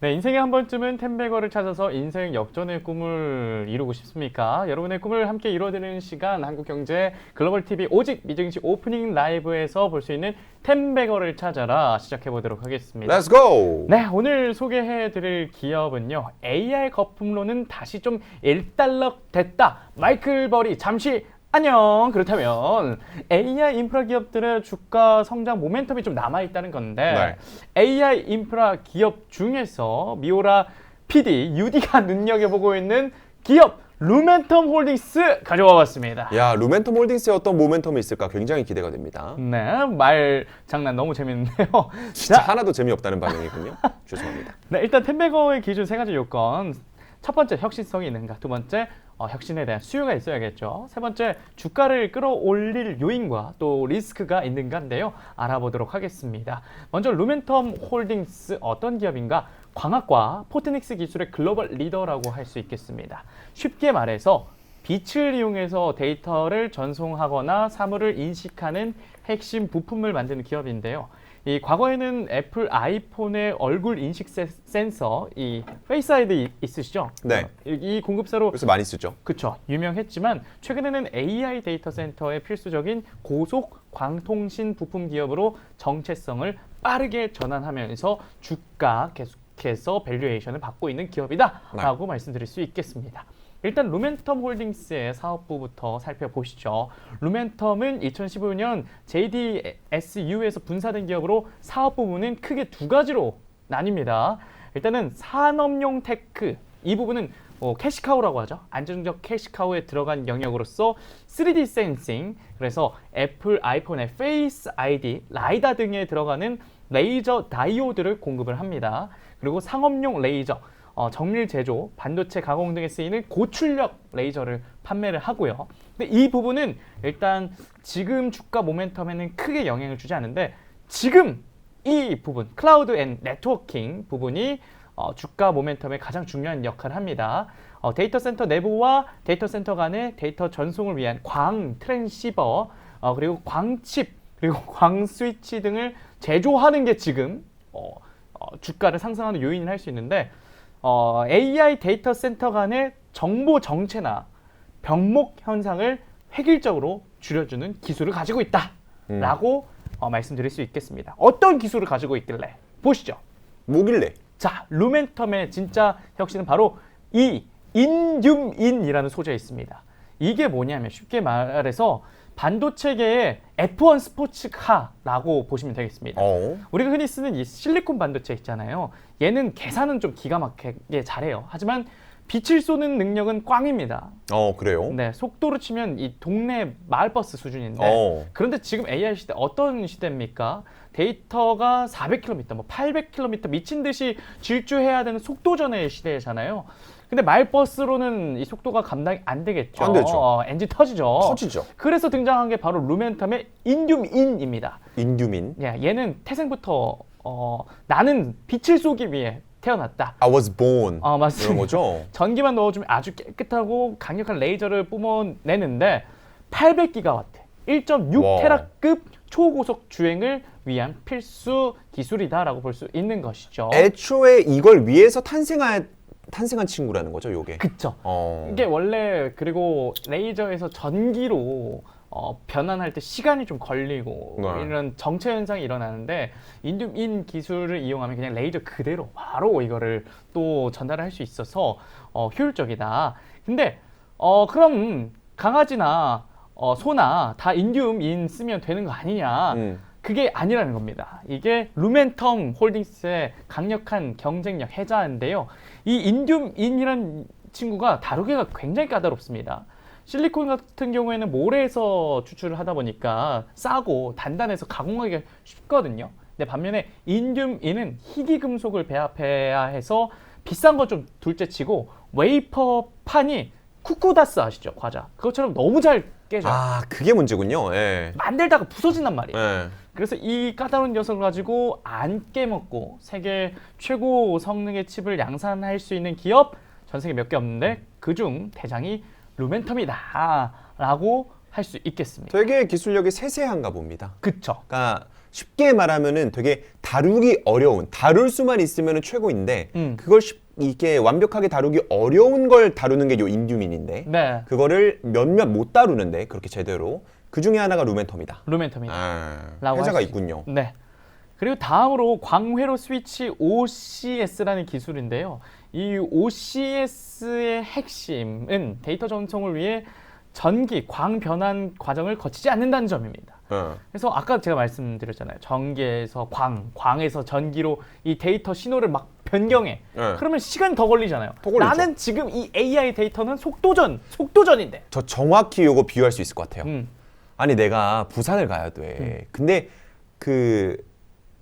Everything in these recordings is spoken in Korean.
네, 인생에 한 번쯤은 템베거를 찾아서 인생 역전의 꿈을 이루고 싶습니까? 여러분의 꿈을 함께 이루어드리는 시간, 한국경제 글로벌 TV 오직 미증시 오프닝 라이브에서 볼 수 있는 템베거를 찾아라 시작해 보도록 하겠습니다. Let's go! 네, 오늘 소개해드릴 기업은요, AI 거품론은 다시 좀 일단락 됐다. 마이클 버리 잠시 안녕. 그렇다면 AI 인프라 기업들의 주가 성장 모멘텀이 좀 남아있다는 건데 AI 인프라 기업 중에서 미오라 PD, UD가 눈여겨보고 있는 기업 루멘텀 홀딩스 가져와 봤습니다. 야, 루멘텀 홀딩스의 어떤 모멘텀이 있을까 굉장히 기대가 됩니다. 네, 말 장난 너무 재밌는데요. 진짜 하나도 재미없다는 반응이군요. 죄송합니다. 네, 일단 템베거의 기준 세 가지 요건. 첫 번째, 혁신성이 있는가. 두 번째, 혁신에 대한 수요가 있어야겠죠. 세 번째, 주가를 끌어올릴 요인과 또 리스크가 있는가인데요. 알아보도록 하겠습니다. 먼저 루멘텀 홀딩스 어떤 기업인가? 광학과 포트닉스 기술의 글로벌 리더라고 할 수 있겠습니다. 쉽게 말해서 빛을 이용해서 데이터를 전송하거나 사물을 인식하는 핵심 부품을 만드는 기업인데요. 이 과거에는 애플 아이폰의 얼굴 인식 센서, 이 페이스 아이디 있으시죠? 네. 이 공급사로 그래서 많이 쓰죠. 그쵸, 유명했지만 최근에는 AI 데이터 센터의 필수적인 고속 광통신 부품 기업으로 정체성을 빠르게 전환하면서 주가 계속해서 밸류에이션을 받고 있는 기업이다라고 말씀드릴 수 있겠습니다. 일단 루멘텀 홀딩스의 사업부부터 살펴보시죠. 루멘텀은 2015년 JDSU에서 분사된 기업으로 사업 부문은 크게 두 가지로 나뉩니다. 일단은 산업용 테크, 이 부분은 캐시카우라고 하죠. 안정적 캐시카우에 들어간 영역으로서 3D 센싱, 그래서 애플 아이폰의 페이스 아이디, 라이다 등에 들어가는 레이저 다이오드를 공급을 합니다. 그리고 상업용 레이저, 정밀 제조, 반도체 가공 등에 쓰이는 고출력 레이저를 판매를 하고요. 근데 이 부분은 일단 지금 주가 모멘텀에는 크게 영향을 주지 않는데 지금 이 부분, 클라우드 앤 네트워킹 부분이 주가 모멘텀에 가장 중요한 역할을 합니다. 데이터 센터 내부와 데이터 센터 간의 데이터 전송을 위한 광 트랜시버, 그리고 광칩, 그리고 광 스위치 등을 제조하는 게 지금 주가를 상승하는 요인을 할 수 있는데 AI 데이터 센터 간의 정보 정체나 병목 현상을 획일적으로 줄여주는 기술을 가지고 있다라고 말씀드릴 수 있겠습니다. 어떤 기술을 가지고 있길래 보시죠. 뭐길래? 자, 루멘텀의 진짜 혁신은 바로 이 인듐인이라는 소재에 있습니다. 이게 뭐냐면 쉽게 말해서 반도체계의 F1 스포츠카라고 보시면 되겠습니다. 우리가 흔히 쓰는 이 실리콘 반도체 있잖아요. 얘는 계산은 좀 기가 막히게 잘해요. 하지만 빛을 쏘는 능력은 꽝입니다. 그래요? 네, 속도로 치면 이 동네 마을버스 수준인데 그런데 지금 AI 시대 어떤 시대입니까? 데이터가 400km, 뭐 800km 미친 듯이 질주해야 되는 속도전의 시대잖아요. 근데 마을버스로는 이 속도가 감당이 안 되겠죠. 안 되죠. 엔진 터지죠. 터지죠. 그래서 등장한 게 바로 루멘텀의 인듐인입니다. 인듐인? 예, 얘는 태생부터 나는 빛을 쏘기 위해 태어났다. I was born. 맞습니다. 이런 거죠? 전기만 넣어주면 아주 깨끗하고 강력한 레이저를 뿜어내는데 800기가와트, 1.6테라급 초고속 주행을 위한 필수 기술이다라고 볼 수 있는 것이죠. 애초에 이걸 위해서 탄생한 친구라는 거죠, 요게. 그쵸. 이게 원래 그리고 레이저에서 전기로 변환할 때 시간이 좀 걸리고 이런 정체 현상이 일어나는데 인듐인 기술을 이용하면 그냥 레이저 그대로 바로 이거를 또 전달을 할 수 있어서 효율적이다. 근데 그럼 강아지나 소나 다 인듐인 쓰면 되는 거 아니냐? 그게 아니라는 겁니다. 이게 루멘텀 홀딩스의 강력한 경쟁력 해자인데요. 이 인듐인이라는 친구가 다루기가 굉장히 까다롭습니다. 실리콘 같은 경우에는 모래에서 추출을 하다 보니까 싸고 단단해서 가공하기가 쉽거든요. 근데 반면에 인듐인은 희귀금속을 배합해야 해서 비싼 거 좀 둘째치고 웨이퍼판이 쿠쿠다스 아시죠? 과자. 그것처럼 너무 잘 깨져요. 그게 문제군요. 예. 만들다가 부서진단 말이에요. 예. 그래서 이 까다로운 녀석을 가지고 안 깨먹고 세계 최고 성능의 칩을 양산할 수 있는 기업 전 세계 몇 개 없는데 그중 대장이 루멘텀이다 라고 할 수 있겠습니다. 되게 기술력이 세세한가 봅니다. 그쵸. 그러니까 쉽게 말하면은 되게 다루기 어려운, 다룰 수만 있으면은 최고인데 그걸 이게 완벽하게 다루기 어려운 걸 다루는 게 요 인듀민인데 네. 그거를 몇몇 못 다루는데 그렇게 제대로 그 중에 하나가 루멘텀이다. 루멘텀이다. 라고 회자가 할 수- 있군요. 네. 그리고 다음으로 광회로 스위치 OCS라는 기술인데요. 이 OCS의 핵심은 데이터 전송을 위해 전기, 광 변환 과정을 거치지 않는다는 점입니다. 그래서 아까 제가 말씀드렸잖아요. 전기에서 광에서 전기로 이 데이터 신호를 막 변경해. 네. 그러면 시간 더 걸리잖아요. 더 걸리죠. 나는 지금 이 AI 데이터는 속도전인데. 저 정확히 요거 비유할 수 있을 것 같아요. 음. 아니 내가 부산을 가야 돼. 근데 그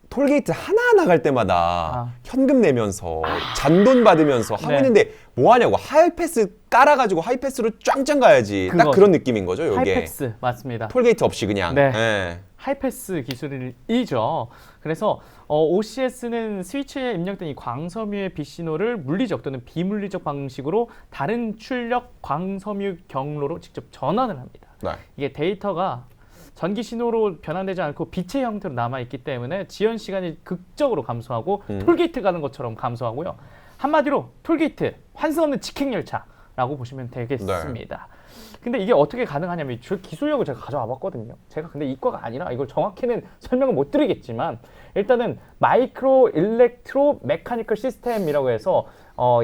톨게이트 하나하나 갈 때마다 현금 내면서 잔돈 받으면서 하고 네. 있는데 뭐 하냐고. 하이패스 깔아가지고 하이패스로 짱짱 가야지. 딱 그거죠. 그런 느낌인 거죠. 요게. 하이패스 맞습니다. 톨게이트 없이 그냥. 네. 예. 하이패스 기술이죠. 그래서 OCS는 스위치에 입력된 이 광섬유의 빛 신호를 물리적 또는 비물리적 방식으로 다른 출력 광섬유 경로로 직접 전환을 합니다. 네. 이게 데이터가 전기 신호로 변환되지 않고 빛의 형태로 남아 있기 때문에 지연 시간이 극적으로 감소하고 톨게이트 가는 것처럼 감소하고요. 한마디로 톨게이트 환승 없는 직행 열차라고 보시면 되겠습니다. 근데 이게 어떻게 가능하냐면 저 기술력을 제가 가져와 봤거든요. 제가 근데 이과가 아니라 이걸 정확히는 설명을 못 드리겠지만 일단은 마이크로 일렉트로 메카니컬 시스템이라고 해서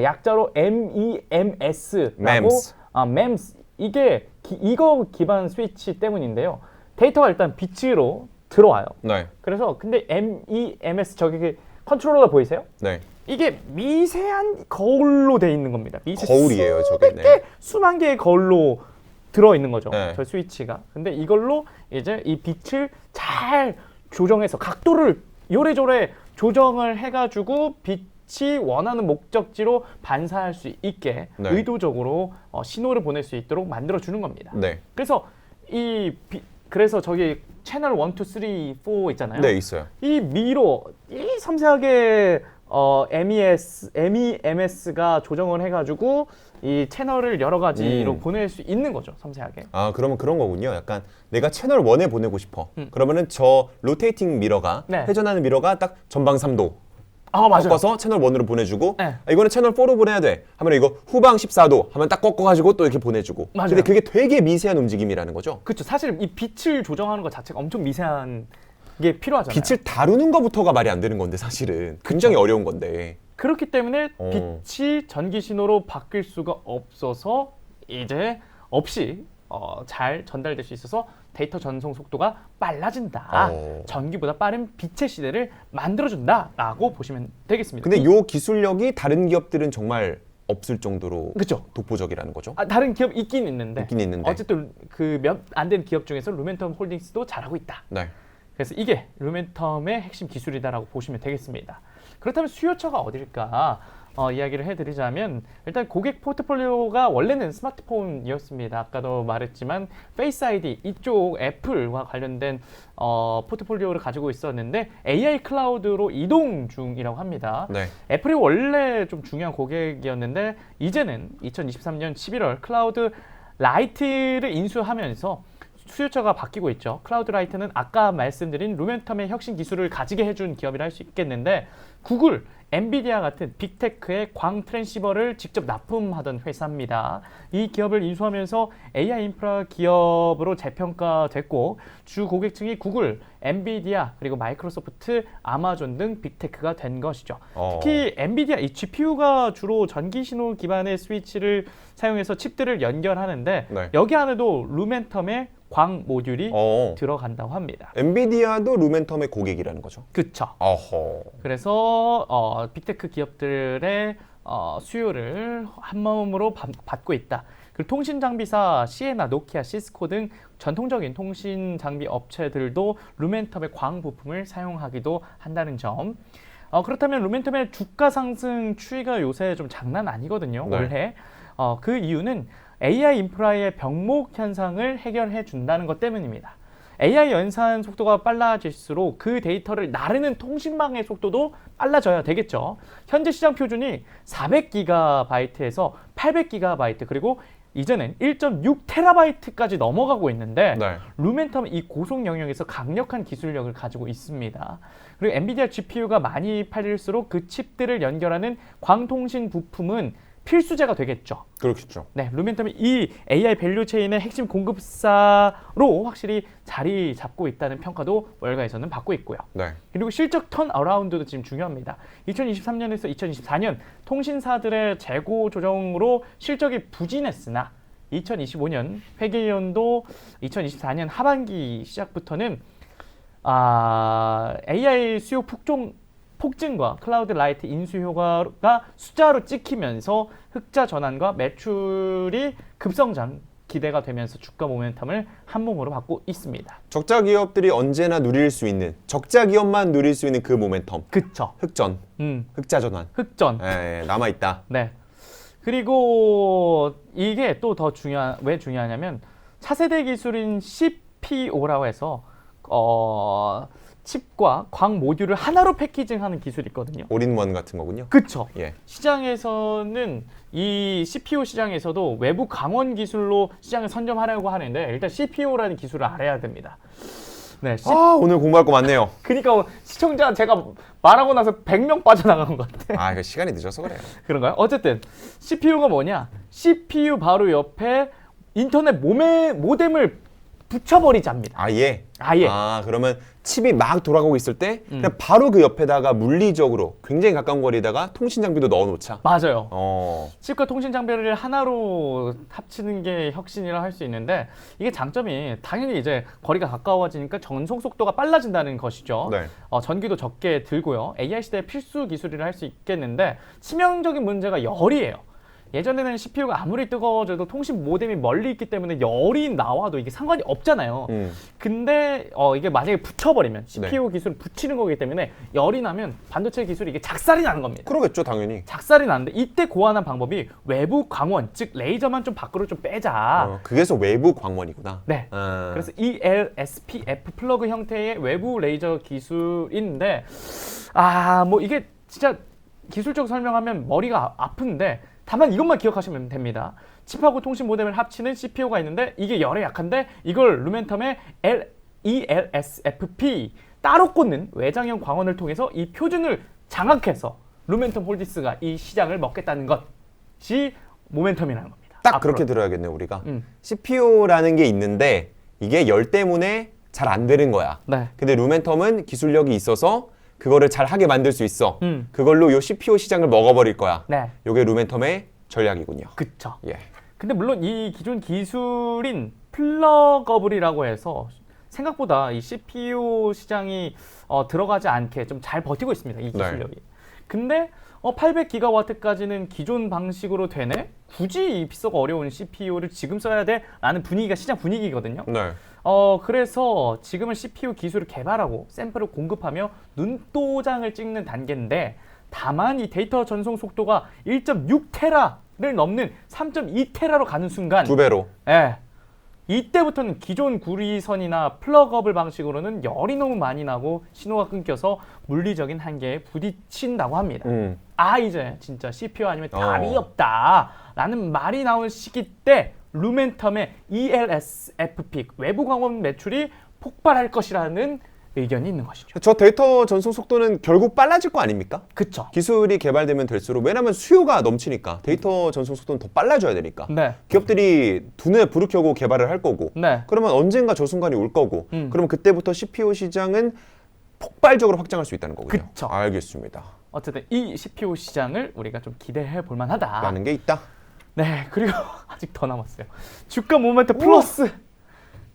약자로 MEMS라고 MEMS. MEMS 이게 이거 기반 스위치 때문인데요. 데이터가 일단 빛으로 들어와요. 네. 그래서 근데 MEMS 저기 컨트롤러 보이세요? 네. 이게 미세한 거울로 돼 있는 겁니다. 거울이에요, 저게. 수백 개, 수만 개의 거울로 들어 있는 거죠. 네. 저 스위치가. 근데 이걸로 이제 이 빛을 잘 조정해서 각도를 요래조래 조정을 해가지고 빛이 원하는 목적지로 반사할 수 있게 네. 의도적으로 신호를 보낼 수 있도록 만들어 주는 겁니다. 네. 그래서 그래서 저기 채널 1, 2, 3, 4 있잖아요. 네, 있어요. 이 미로 이 섬세하게 MEMS가 조정을 해가지고 이 채널을 여러 가지로 보낼 수 있는 거죠. 섬세하게. 아, 그러면 그런 거군요. 약간 내가 채널 1에 보내고 싶어. 그러면은 저 로테이팅 미러가 네. 회전하는 미러가 딱 전방 3도 맞아요. 꺾어서 채널 1으로 보내주고 네. 이거는 채널 4로 보내야 돼. 하면 이거 후방 14도 하면 딱 꺾어가지고 또 이렇게 보내주고. 맞아요. 근데 그게 되게 미세한 움직임이라는 거죠. 그렇죠. 사실 이 빛을 조정하는 것 자체가 엄청 미세한 게 필요하잖아요. 빛을 다루는 것부터가 말이 안 되는 건데 사실은 굉장히 어려운 건데. 그렇기 때문에 어. 빛이 전기 신호로 바뀔 수가 없어서 이제 없이 잘 전달될 수 있어서 데이터 전송 속도가 빨라진다. 전기보다 빠른 빛의 시대를 만들어준다라고 보시면 되겠습니다. 근데 요 기술력이 다른 기업들은 정말 없을 정도로 그쵸. 독보적이라는 거죠. 다른 기업 있긴 있는데, 어쨌든 그 몇 안 된 기업 중에서 루멘텀 홀딩스도 잘하고 있다. 네. 그래서 이게 루멘텀의 핵심 기술이다라고 보시면 되겠습니다. 그렇다면 수요처가 어딜까 이야기를 해드리자면 일단 고객 포트폴리오가 원래는 스마트폰이었습니다. 아까도 말했지만 페이스 아이디 이쪽 애플과 관련된 포트폴리오를 가지고 있었는데 AI 클라우드로 이동 중이라고 합니다. 네. 애플이 원래 좀 중요한 고객이었는데 이제는 2023년 11월 클라우드 라이트를 인수하면서 수요처가 바뀌고 있죠. 클라우드 라이트는 아까 말씀드린 루멘텀의 혁신 기술을 가지게 해준 기업이라 할 수 있겠는데 구글, 엔비디아 같은 빅테크의 광 트랜시버를 직접 납품하던 회사입니다. 이 기업을 인수하면서 AI 인프라 기업으로 재평가됐고 주 고객층이 구글, 엔비디아 그리고 마이크로소프트, 아마존 등 빅테크가 된 것이죠. 특히 엔비디아 이 GPU가 주로 전기 신호 기반의 스위치를 사용해서 칩들을 연결하는데 네. 여기 안에도 루멘텀의 광 모듈이 들어간다고 합니다. 엔비디아도 루멘텀의 고객이라는 거죠. 그렇죠. 그래서 빅테크 기업들의 수요를 한마음으로 받고 있다. 그리고 통신 장비사 시에나, 노키아, 시스코 등 전통적인 통신 장비 업체들도 루멘텀의 광 부품을 사용하기도 한다는 점. 그렇다면 루멘텀의 주가 상승 추이가 요새 좀 장난 아니거든요. 네. 올해. 그 이유는 AI 인프라의 병목 현상을 해결해 준다는 것 때문입니다. AI 연산 속도가 빨라질수록 그 데이터를 나르는 통신망의 속도도 빨라져야 되겠죠. 현재 시장 표준이 400GB에서 800GB 그리고 이제는 1.6TB까지 넘어가고 있는데 네. 루멘텀은 이 고속 영역에서 강력한 기술력을 가지고 있습니다. 그리고 엔비디아 GPU가 많이 팔릴수록 그 칩들을 연결하는 광통신 부품은 필수제가 되겠죠. 그렇겠죠. 네, 루멘텀이 이 AI 밸류 체인의 핵심 공급사로 확실히 자리 잡고 있다는 평가도 월가에서는 받고 있고요. 네. 그리고 실적 턴 어라운드도 지금 중요합니다. 2023년에서 2024년 통신사들의 재고 조정으로 실적이 부진했으나 2025년 회계연도 2024년 하반기 시작부터는 AI 수요 폭증과 클라우드 라이트 인수 효과가 숫자로 찍히면서 흑자 전환과 매출이 급성장 기대가 되면서 주가 모멘텀을 한 몸으로 받고 있습니다. 적자 기업들이 언제나 누릴 수 있는, 적자 기업만 누릴 수 있는 그 모멘텀. 그쵸. 흑전, 흑자 전환. 흑전. 남아 있다. 네. 그리고 이게 또 더 왜 중요하냐면 차세대 기술인 CPO라고 해서 칩과 광 모듈을 하나로 패키징하는 기술이 있거든요. 올인원 같은 거군요. 그쵸. 예. 시장에서는 이 CPU 시장에서도 외부 강원 기술로 시장을 선점하려고 하는데 일단 CPO라는 기술을 알아야 됩니다. 네. 오늘 공부할 거 많네요. 그러니까 시청자 제가 말하고 나서 100명 빠져나간 것 같아. 이거 시간이 늦어서 그래요. 그런가요? 어쨌든 CPU가 뭐냐? CPU 바로 옆에 인터넷 모뎀을 붙여버리자입니다. 아예. 아예. 그러면 칩이 막 돌아가고 있을 때 그냥 바로 그 옆에다가 물리적으로 굉장히 가까운 거리에다가 통신 장비도 넣어놓자. 맞아요. 칩과 통신 장비를 하나로 합치는 게 혁신이라 할 수 있는데 이게 장점이 당연히 이제 거리가 가까워지니까 전송 속도가 빨라진다는 것이죠. 네. 전기도 적게 들고요. AI 시대의 필수 기술이라 할 수 있겠는데 치명적인 문제가 열이에요. 예전에는 CPU가 아무리 뜨거워져도 통신 모뎀이 멀리 있기 때문에 열이 나와도 이게 상관이 없잖아요. 근데 이게 만약에 붙여버리면 CPU 기술을 붙이는 거기 때문에 열이 나면 반도체 기술이 이게 작살이 나는 겁니다. 그러겠죠, 당연히. 작살이 나는데 이때 고안한 방법이 외부 광원, 즉 레이저만 좀 밖으로 좀 빼자. 그게서 외부 광원이구나. 네. 그래서 ELSPF 플러그 형태의 외부 레이저 기술인데 뭐 이게 진짜 기술적 설명하면 머리가 아픈데 다만 이것만 기억하시면 됩니다. 칩하고 통신 모뎀을 합치는 CPU가 있는데 이게 열에 약한데 이걸 루멘텀의 ELSFP 따로 꽂는 외장형 광원을 통해서 이 표준을 장악해서 루멘텀 홀디스가 이 시장을 먹겠다는 것이 모멘텀이라는 겁니다. 딱 앞으로. 그렇게 들어야겠네요, 우리가. CPU라는 게 있는데 이게 열 때문에 잘 안 되는 거야. 네. 근데 루멘텀은 기술력이 있어서 그거를 잘 하게 만들 수 있어. 그걸로 요 CPU 시장을 먹어버릴 거야. 네. 요게 루멘텀의 전략이군요. 그쵸. 예. 근데 물론 이 기존 기술인 플러거블이라고 해서 생각보다 이 CPU 시장이 들어가지 않게 좀 잘 버티고 있습니다. 이 기술력이. 근데 800GW까지는 기존 방식으로 되네? 굳이 이 비싸고 어려운 CPU를 지금 써야 돼? 라는 분위기가 시장 분위기거든요. 네. 그래서 지금은 CPU 기술을 개발하고 샘플을 공급하며 눈도장을 찍는 단계인데 다만 이 데이터 전송 속도가 1.6테라를 넘는 3.2테라로 가는 순간 2배로. 예. 이때부터는 기존 구리선이나 플러그업을 방식으로는 열이 너무 많이 나고 신호가 끊겨서 물리적인 한계에 부딪힌다고 합니다. 이제 진짜 CPU 아니면 답이 없다라는 말이 나올 시기 때 루멘텀의 ELSFP 외부 광원 매출이 폭발할 것이라는 의견이 있는 것이죠. 저 데이터 전송 속도는 결국 빨라질 거 아닙니까? 그쵸. 기술이 개발되면 될수록 왜냐면 수요가 넘치니까 데이터 전송 속도는 더 빨라져야 되니까. 네. 기업들이 눈에 불을 켜고 개발을 할 거고. 네. 그러면 언젠가 저 순간이 올 거고. 그러면 그때부터 CPU 시장은 폭발적으로 확장할 수 있다는 거군요. 그쵸. 알겠습니다. 어쨌든 이 CPU 시장을 우리가 좀 기대해 볼 만하다. 라는 게 있다. 네, 그리고 아직 더 남았어요. 주가 모멘텀 플러스.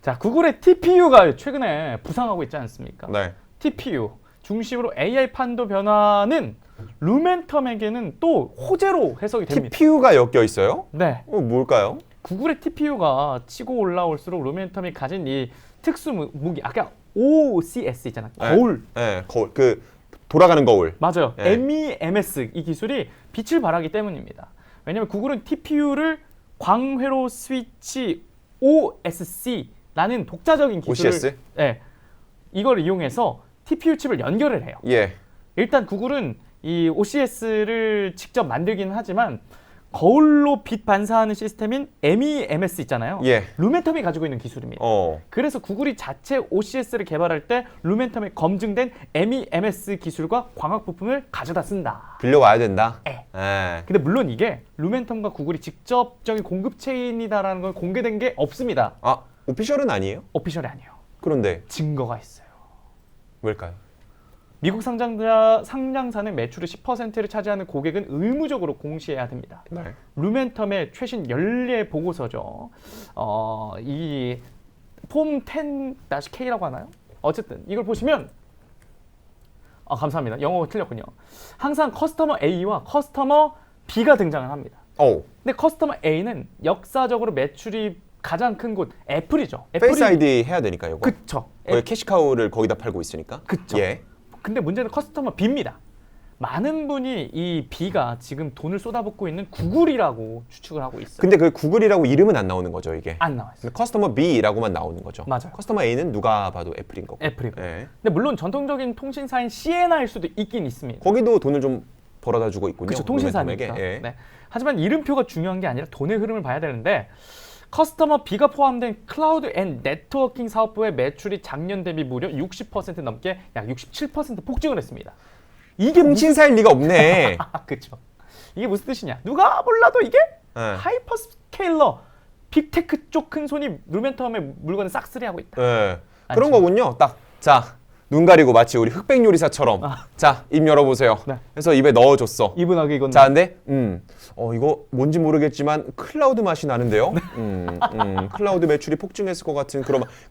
자, 구글의 TPU가 최근에 부상하고 있지 않습니까? 네. TPU 중심으로 AI 판도 변화는 루멘텀에게는 또 호재로 해석이 됩니다. TPU가 엮여 있어요? 네, 뭘까요? 구글의 TPU가 치고 올라올수록 루멘텀이 가진 이 특수 무기, 아까 OCS 있잖아, 거울. 네, 거울. 그 돌아가는 거울. 맞아요. 네. MEMS 이 기술이 빛을 발하기 때문입니다. 왜냐하면 구글은 TPU를 광회로 스위치 OSC라는 독자적인 기술을 OCS? 네, 이걸 이용해서 TPU 칩을 연결을 해요. 예. 일단 구글은 이 OCS를 직접 만들기는 하지만 거울로 빛 반사하는 시스템인 MEMS 있잖아요. 예. 루멘텀이 가지고 있는 기술입니다. 그래서 구글이 자체 OCS를 개발할 때 루멘텀에 검증된 MEMS 기술과 광학 부품을 가져다 쓴다. 빌려와야 된다. 예. 예. 근데 물론 이게 루멘텀과 구글이 직접적인 공급 체인이다라는 건 공개된 게 없습니다. 아, 오피셜은 아니에요? 오피셜이 아니에요. 그런데 증거가 있어요. 왜일까요? 미국 상장사는 매출의 10%를 차지하는 고객은 의무적으로 공시해야 됩니다. 네. 루멘텀의 최신 연례 보고서죠. 이 폼 10-K라고 하나요? 어쨌든 이걸 보시면 감사합니다. 영어가 틀렸군요. 항상 커스터머 A와 커스터머 B가 등장을 합니다. 근데 커스터머 A는 역사적으로 매출이 가장 큰 곳 애플이죠. 페이스 아이디 해야 되니까 이거. 그쵸. 거의 캐시카우를 거기다 팔고 있으니까. 그쵸. 예. 근데 문제는 커스터머 B입니다. 많은 분이 이 B가 지금 돈을 쏟아붓고 있는 구글이라고 추측을 하고 있어요. 근데 그 구글이라고 이름은 안 나오는 거죠, 이게. 안 나와요. 근데 커스터머 B라고만 나오는 거죠. 맞아요. 커스터머 A는 누가 봐도 애플인 거고. 애플이고. 예. 근데 물론 전통적인 통신사인 CNR일 수도 있긴 있습니다. 거기도 돈을 좀 벌어다 주고 있군요. 그렇죠. 통신사니까. 예. 네. 하지만 이름표가 중요한 게 아니라 돈의 흐름을 봐야 되는데 커스터머 B가 포함된 클라우드 앤 네트워킹 사업부의 매출이 작년 대비 무려 60% 넘게 약 67% 폭증을 했습니다. 이게 통신사일 리가 없네. 그렇죠. 이게 무슨 뜻이냐? 누가 몰라도 이게 예. 하이퍼스케일러 빅테크 쪽 큰 손이 루멘텀의 물건을 싹쓸이하고 있다. 예. 안 그런 쳐. 거군요. 딱. 자, 눈 가리고 마치 우리 흑백 요리사처럼. 자, 입 열어보세요. 네. 그래서 입에 넣어줬어. 이분하게 이건 자, 근데 이거 뭔지 모르겠지만 클라우드 맛이 나는데요. 클라우드 매출이 폭증했을 것 같은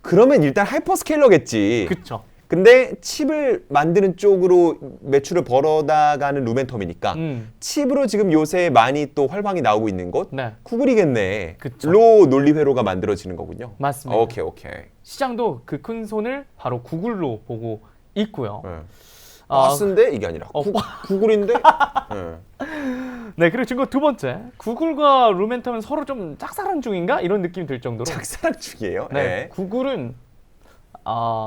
그러면 일단 하이퍼스케일러겠지. 그렇죠. 근데 칩을 만드는 쪽으로 매출을 벌어다가는 루멘텀이니까 칩으로 지금 요새 많이 또 활방이 나오고 있는 곳 네. 구글이겠네. 그쵸. 로 논리회로가 만들어지는 거군요. 맞습니다. 오케이. 시장도 그 큰 손을 바로 구글로 보고 있고요. 네. 아, 버스인데 이게 아니라 구글인데. 네. 네, 그리고 증거 두 번째. 구글과 루멘텀은 서로 좀 짝사랑 중인가? 이런 느낌이 들 정도로. 작사랑 중이에요. 네, 네. 구글은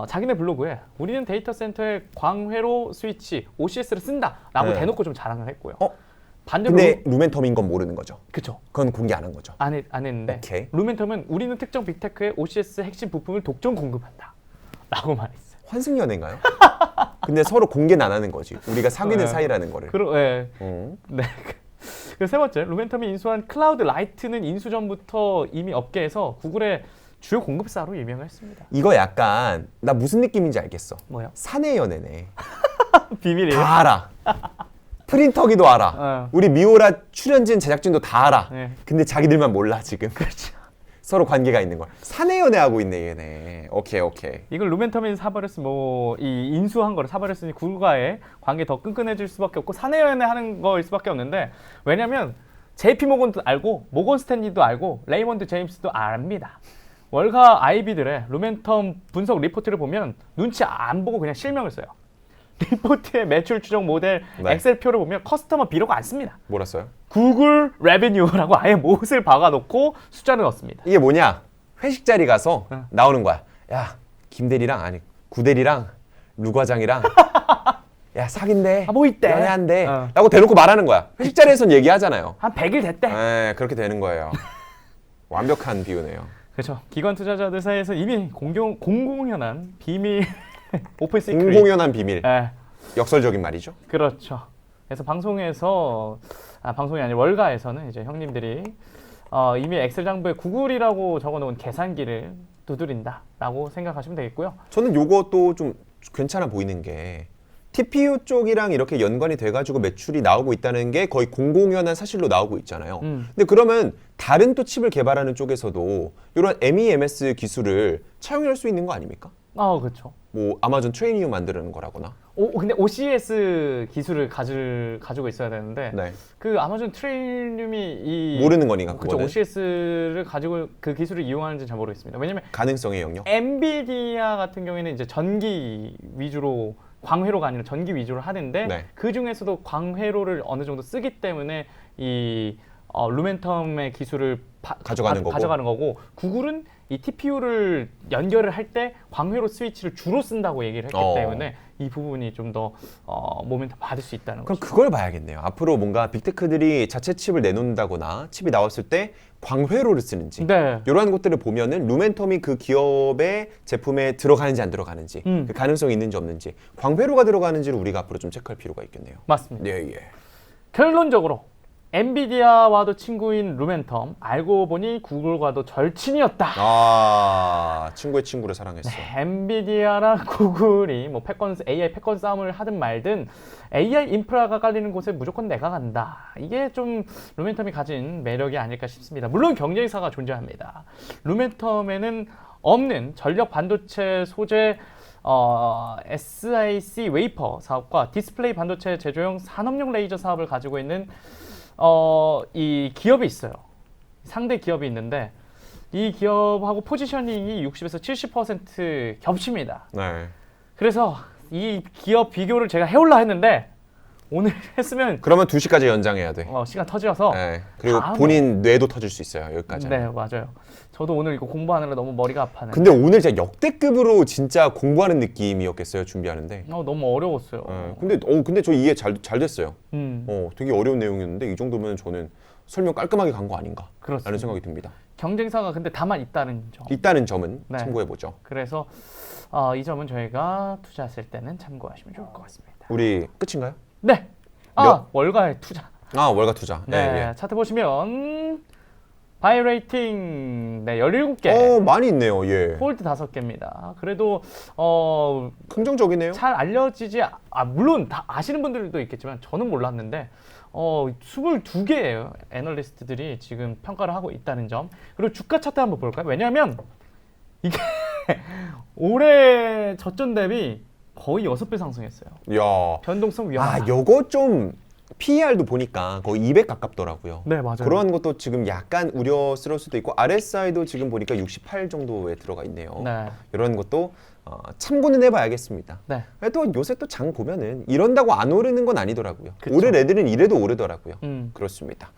자기네 블로그에 우리는 데이터 센터에 광회로 스위치 OCS를 쓴다라고 네. 대놓고 좀 자랑을 했고요. 반대로 근데 루멘텀인 건 모르는 거죠. 그쵸. 그건 공개 안 한 거죠. 안 했는데 오케이. 루멘텀은 우리는 특정 빅테크의 OCS 핵심 부품을 독점 공급한다 라고 말했어요. 환승연애인가요? 근데 서로 공개는 안 하는 거지. 우리가 사귀는 네. 사이라는 거를. 네. 그 세 번째, 루멘텀이 인수한 클라우드 라이트는 인수 전부터 이미 업계에서 구글의 주요 공급사로 유명했습니다. 이거 약간 나 무슨 느낌인지 알겠어. 뭐요? 사내 연애네. 비밀이에요? 다 알아. 프린터기도 알아. 우리 미오라 출연진 제작진도 다 알아. 네. 근데 자기들만 몰라 지금. 그렇죠. 서로 관계가 있는 걸. 사내 연애하고 있네 얘네. 오케이. 이걸 루멘텀이 사버렸으니 이 인수한 거를 사버렸으니 구글과의 관계 더 끈끈해질 수밖에 없고 사내 연애하는 거일 수밖에 없는데 왜냐면 JP 모건도 알고 모건 스탠리도 알고 레이먼드 제임스도 압니다. 월가 IB들의 루멘텀 분석 리포트를 보면 눈치 안 보고 그냥 실명을 써요. 리포트의 매출 추정 모델 네. 엑셀표를 보면 커스터머 B라고 안 씁니다. 뭐라 써요? 구글 레베뉴라고 아예 못을 박아놓고 숫자를 넣습니다. 이게 뭐냐? 회식 자리 가서 나오는 거야. 야, 김대리랑 아니 구대리랑 루 과장이랑 야 사귄대. 뭐 있대. 연애한대. 라고 대놓고 말하는 거야. 회식 자리에선 얘기하잖아요. 한 100일 됐대. 네, 그렇게 되는 거예요. 완벽한 비유네요. 그렇죠. 기관 투자자들 사이에서 이미 공공연한 비밀 오픈 시크릿. 공공연한 비밀. 네, 역설적인 말이죠. 그렇죠. 그래서 방송이 아니라 월가에서는 이제 형님들이 이미 엑셀 장부에 구글이라고 적어놓은 계산기를 두드린다라고 생각하시면 되겠고요. 저는 요것도 좀 괜찮아 보이는 게 TPU 쪽이랑 이렇게 연관이 돼가지고 매출이 나오고 있다는 게 거의 공공연한 사실로 나오고 있잖아요. 근데 그러면 다른 또 칩을 개발하는 쪽에서도 이런 MEMS 기술을 차용할 수 있는 거 아닙니까? 그렇죠. 뭐 아마존 트레이니움 만드는 거라거나. 근데 OCS 기술을 가지고 있어야 되는데 네. 그 아마존 트레이늄이 모르는 거니까 그렇죠. 그거는. OCS를 가지고 그 기술을 이용하는지 잘 모르겠습니다. 왜냐면 가능성의 영역. 엔비디아 같은 경우에는 이제 전기 위주로 광회로가 아니라 전기 위주로 하는데 네. 그 중에서도 광회로를 어느 정도 쓰기 때문에 이 루멘텀의 기술을 가져가는 거고 구글은 이 TPU를 연결을 할 때 광회로 스위치를 주로 쓴다고 얘기를 했기 때문에 이 부분이 좀 더 모멘텀 받을 수 있다는 그럼 거죠. 그걸 봐야겠네요. 앞으로 뭔가 빅테크들이 자체 칩을 내놓는다거나 칩이 나왔을 때 광회로를 쓰는지 네. 이러한 것들을 보면은 루멘텀이 그 기업의 제품에 들어가는지 안 들어가는지 그 가능성이 있는지 없는지 광회로가 들어가는지를 우리가 앞으로 좀 체크할 필요가 있겠네요. 맞습니다. 예, 예. 결론적으로 엔비디아와도 친구인 루멘텀, 알고 보니 구글과도 절친이었다. 아, 친구의 친구를 사랑했어. 엔비디아랑 구글이 뭐 AI 패권 싸움을 하든 말든 AI 인프라가 깔리는 곳에 무조건 내가 간다. 이게 좀 루멘텀이 가진 매력이 아닐까 싶습니다. 물론 경쟁사가 존재합니다. 루멘텀에는 없는 전력 반도체 소재 SiC 웨이퍼 사업과 디스플레이 반도체 제조용 산업용 레이저 사업을 가지고 있는 이 기업이 있어요. 상대 기업이 있는데 이 기업하고 포지셔닝이 60에서 70% 겹칩니다. 네. 그래서 이 기업 비교를 제가 해올라 했는데 오늘 했으면 그러면 2시까지 연장해야 돼. 시간 터져서 네. 그리고 다음에- 본인 뇌도 터질 수 있어요. 여기까지. 네, 맞아요. 저도 오늘 이거 공부하느라 너무 머리가 아파는. 근데 오늘 진짜 역대급으로 진짜 공부하는 느낌이었겠어요. 준비하는데. 너무 어려웠어요. 근데 저 이해 잘 됐어요. 음, 되게 어려운 내용이었는데 이 정도면 저는 설명 깔끔하게 간 거 아닌가? 그렇습니다. 라는 생각이 듭니다. 경쟁사가 근데 다만 있다는 점. 있다는 점은 네. 참고해 보죠. 그래서 이 점은 저희가 투자했을 때는 참고하시면 좋을 것 같습니다. 우리 끝인가요? 네. 몇- 월가의 투자. 아, 월가 투자. 네. 예, 차트 보시면 바이 레이팅 17개. 예. 많이 있네요. 예. 홀드 5개입니다. 그래도 긍정적이네요. 잘 알려지지 물론 다 아시는 분들도 있겠지만 저는 몰랐는데 22개예요. 애널리스트들이 지금 평가를 하고 있다는 점. 그리고 주가 차트 한번 볼까요? 왜냐하면 이게 올해 저점 대비 거의 6배 상승했어요. 야. 변동성 위험하다. 요거 좀 PER도 보니까 거의 200 가깝더라고요. 네, 맞아요. 그런 것도 지금 약간 우려스러울 수도 있고 RSI도 지금 보니까 68 정도에 들어가 있네요. 네. 이런 것도 참고는 해봐야겠습니다. 네. 또 요새 또 장 보면은 이런다고 안 오르는 건 아니더라고요. 그쵸. 오를 애들은 이래도 오르더라고요. 음. 그렇습니다.